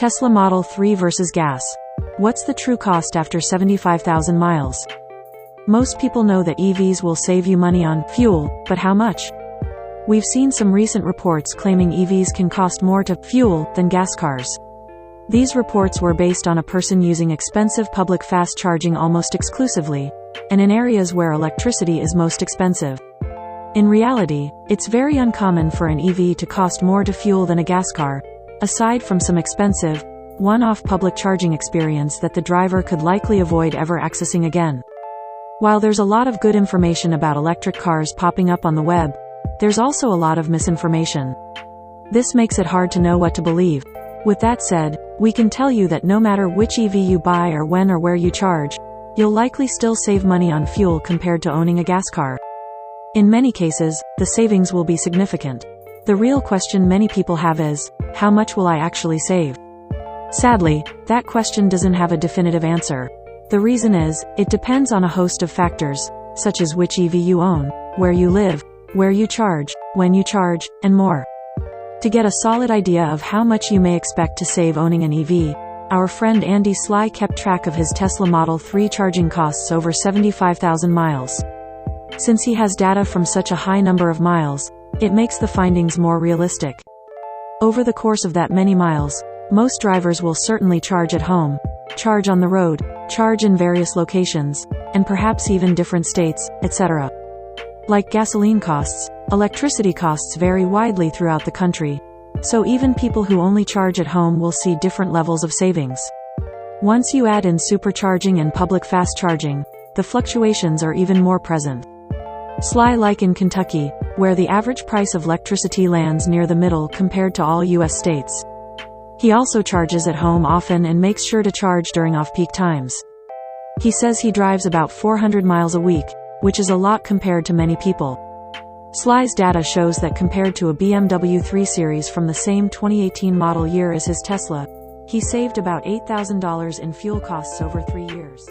Tesla Model 3 versus gas. What's the true cost after 75,000 miles? Most people know that EVs will save you money on fuel, but how much? We've seen some recent reports claiming EVs can cost more to fuel than gas cars. These reports were based on a person using expensive public fast charging almost exclusively, and in areas where electricity is most expensive. In reality, it's very uncommon for an EV to cost more to fuel than a gas car, aside from some expensive, one-off public charging experience that the driver could likely avoid ever accessing again. While there's a lot of good information about electric cars popping up on the web, there's also a lot of misinformation. This makes it hard to know what to believe. With that said, we can tell you that no matter which EV you buy or when or where you charge, you'll likely still save money on fuel compared to owning a gas car. In many cases, the savings will be significant. The real question many people have is, how much will I actually save? Sadly, that question doesn't have a definitive answer. The reason is, it depends on a host of factors, such as which EV you own, where you live, where you charge, when you charge, and more. To get a solid idea of how much you may expect to save owning an EV, our friend Andy Slye kept track of his Tesla Model 3 charging costs over 75,000 miles. Since he has data from such a high number of miles, it makes the findings more realistic. Over the course of that many miles, most drivers will certainly charge at home, charge on the road, charge in various locations, and perhaps even different states, etc. Like gasoline costs, electricity costs vary widely throughout the country, so even people who only charge at home will see different levels of savings. Once you add in supercharging and public fast charging, the fluctuations are even more present. Slye like in Kentucky, where the average price of electricity lands near the middle compared to all U.S. states. He also charges at home often and makes sure to charge during off-peak times. He says he drives about 400 miles a week, which is a lot compared to many people. Slye's data shows that compared to a BMW 3 Series from the same 2018 model year as his Tesla, he saved about $8,000 in fuel costs over 3 years.